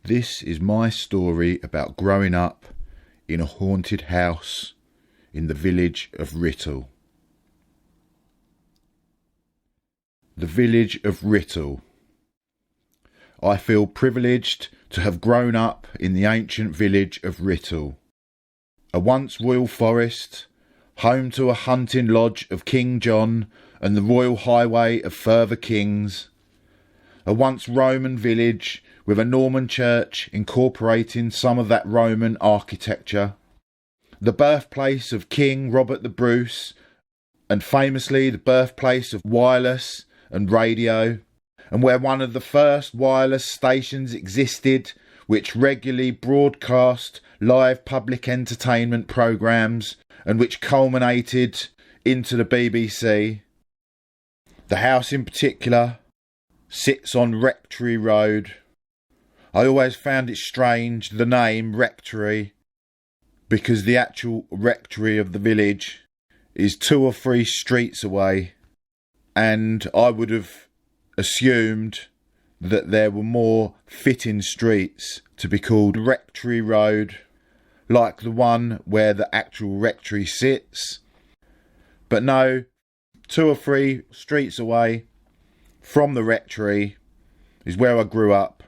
This is my story about growing up in a haunted house in the village of Writtle. The village of Writtle. I feel privileged to have grown up in the ancient village of Writtle, a once royal forest, home to a hunting lodge of King John and the royal highway of further kings, a once Roman village with a Norman church incorporating some of that Roman architecture, the birthplace of King Robert the Bruce, and famously the birthplace of wireless and radio, and where one of the first wireless stations existed which regularly broadcast live public entertainment programmes and which culminated into the BBC. The house in particular sits on Rectory Road. I always found it strange, the name Rectory, because the actual rectory of the village is 2 or 3 streets away, and I would have assumed that there were more fitting streets to be called Rectory Road, like the one where the actual rectory sits. But no, 2 or 3 streets away from the rectory is where I grew up,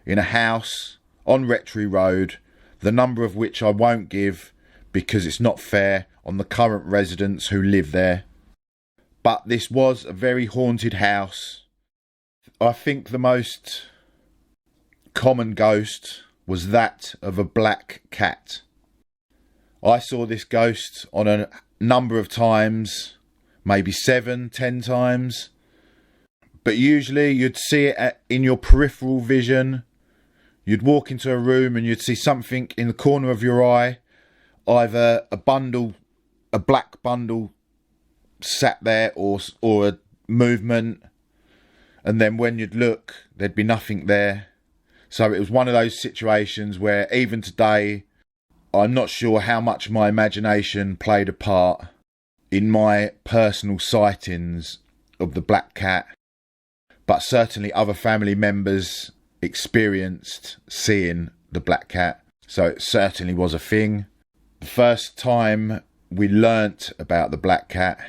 in a house on Rectory Road, the number of which I won't give because it's not fair on the current residents who live there. But this was a very haunted house. I think the most common ghost was that of a black cat. I saw this ghost on a number of times, maybe 7, 10 times. But usually you'd see it in your peripheral vision. You'd walk into a room and you'd see something in the corner of your eye, either a black bundle sat there or a movement, and then when you'd look, there'd be nothing there. So it was one of those situations where even today, I'm not sure how much my imagination played a part in my personal sightings of the black cat, but certainly other family members experienced seeing the black cat, so it certainly was a thing. The first time we learnt about the black cat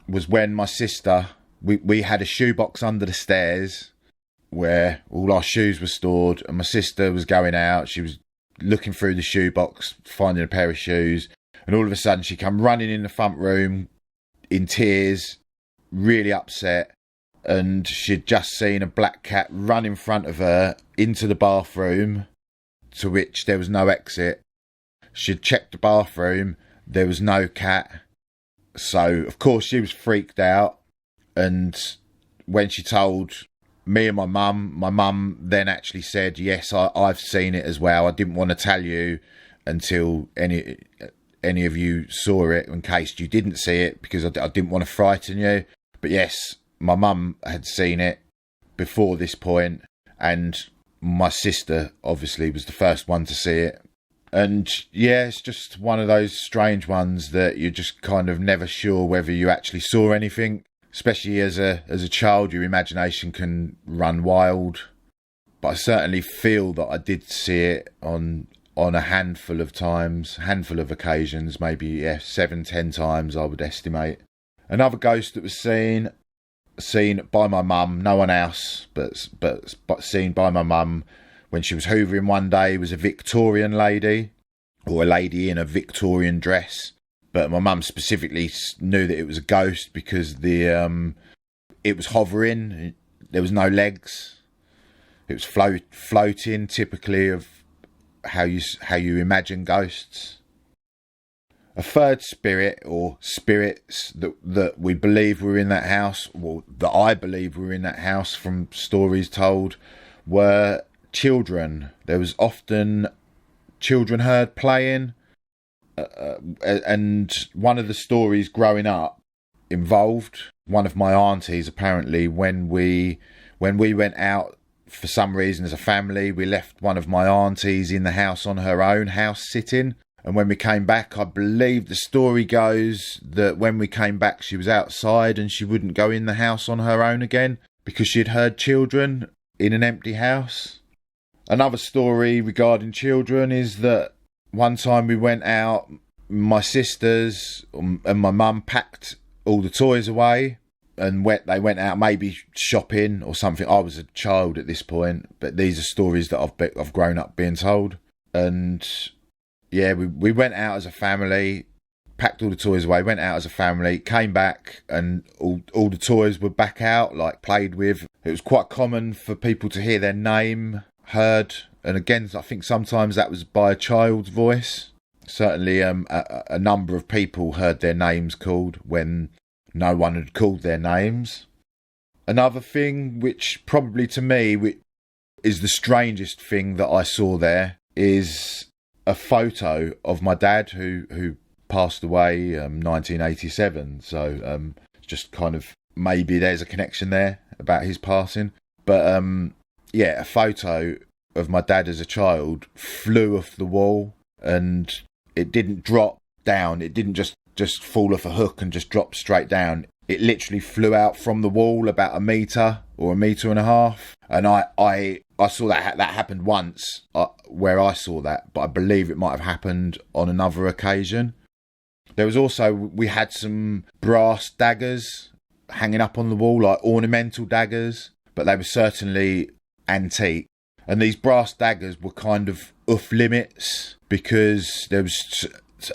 was when my sister, we had a shoebox under the stairs where all our shoes were stored, and my sister was going out. She was looking through the shoebox, finding a pair of shoes, and all of a sudden she come running in the front room in tears, really upset. And she'd just seen a black cat run in front of her into the bathroom, to which there was no exit. She'd checked the bathroom, there was no cat. So, of course, she was freaked out. And when she told me and my mum then actually said, yes, I've seen it as well. I didn't want to tell you until any of you saw it, in case you didn't see it, because I didn't want to frighten you. But yes, my mum had seen it before this point, and my sister obviously was the first one to see it. And yeah, it's just one of those strange ones that you're just kind of never sure whether you actually saw anything. Especially as a child, your imagination can run wild. But I certainly feel that I did see it on a handful of occasions, maybe 7, 10 times I would estimate. Another ghost that was seen by my mum, no one else, but seen by my mum when she was hoovering one day, was a Victorian lady, or a lady in a Victorian dress. But my mum specifically knew that it was a ghost because it was hovering. There was no legs. It was floating, typically of how you imagine ghosts. A third spirit, or spirits that we believe were in that house, or that I believe were in that house from stories told, were children. There was often children heard playing, and one of the stories growing up involved one of my aunties. Apparently, when we went out for some reason as a family, we left one of my aunties in the house on her own, house sitting. And when we came back, I believe the story goes that when we came back, she was outside and she wouldn't go in the house on her own again because she'd heard children in an empty house. Another story regarding children is that one time we went out, my sisters and my mum packed all the toys away, and they went out maybe shopping or something. I was a child at this point, but these are stories that I've grown up being told. And yeah, we went out as a family, packed all the toys away, went out as a family, came back, and all the toys were back out, like played with. It was quite common for people to hear their name heard, and again, I think sometimes that was by a child's voice. Certainly, a number of people heard their names called when no one had called their names. Another thing, which probably to me is the strangest thing that I saw there, is a photo of my dad who passed away 1987. So just kind of maybe there's a connection there about his passing. But yeah, a photo of my dad as a child flew off the wall, and it didn't drop down. It didn't just fall off a hook and just drop straight down. It literally flew out from the wall about 1 metre or 1.5 metres. And I saw that happened once where I saw that, but I believe it might have happened on another occasion. There was also, we had some brass daggers hanging up on the wall, like ornamental daggers, but they were certainly antique. And these brass daggers were kind of off limits because there was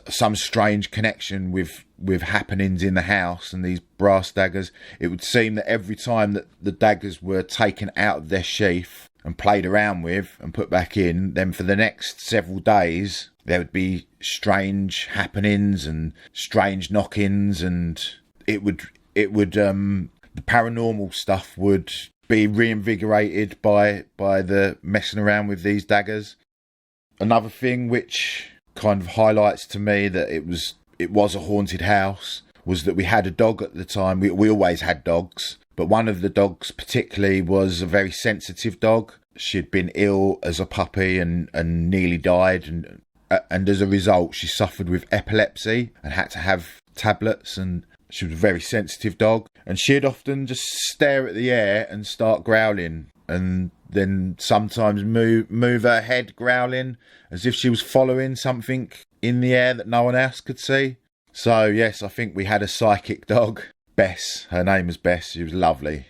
some strange connection with happenings in the house and these brass daggers. It would seem that every time that the daggers were taken out of their sheath and played around with and put back in, then for the next several days there would be strange happenings and strange knockings, and it would the paranormal stuff would be reinvigorated by the messing around with these daggers. Another thing which kind of highlights to me that it was a haunted house was that we had a dog at the time. We always had dogs, but one of the dogs particularly was a very sensitive dog. She'd been ill as a puppy and nearly died, and as a result she suffered with epilepsy and had to have tablets, and she was a very sensitive dog, and she'd often just stare at the air and start growling, and then sometimes move her head growling as if she was following something in the air that no one else could see. So yes, I think we had a psychic dog, Bess. Her name was Bess. She was lovely.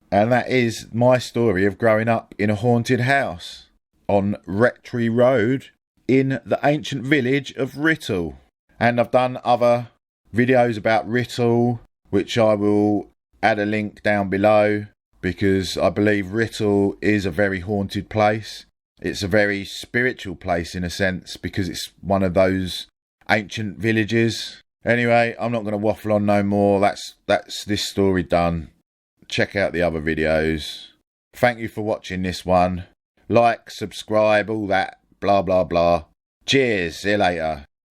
And that is my story of growing up in a haunted house on Rectory Road in the ancient village of Writtle. And I've done other videos about Writtle, which I will add a link down below, because I believe Writtle is a very haunted place. It's a very spiritual place in a sense, because it's one of those ancient villages. Anyway, I'm not going to waffle on no more. That's this story done. Check out the other videos. Thank you for watching this one. Like, subscribe, all that, blah, blah, blah. Cheers. See you later.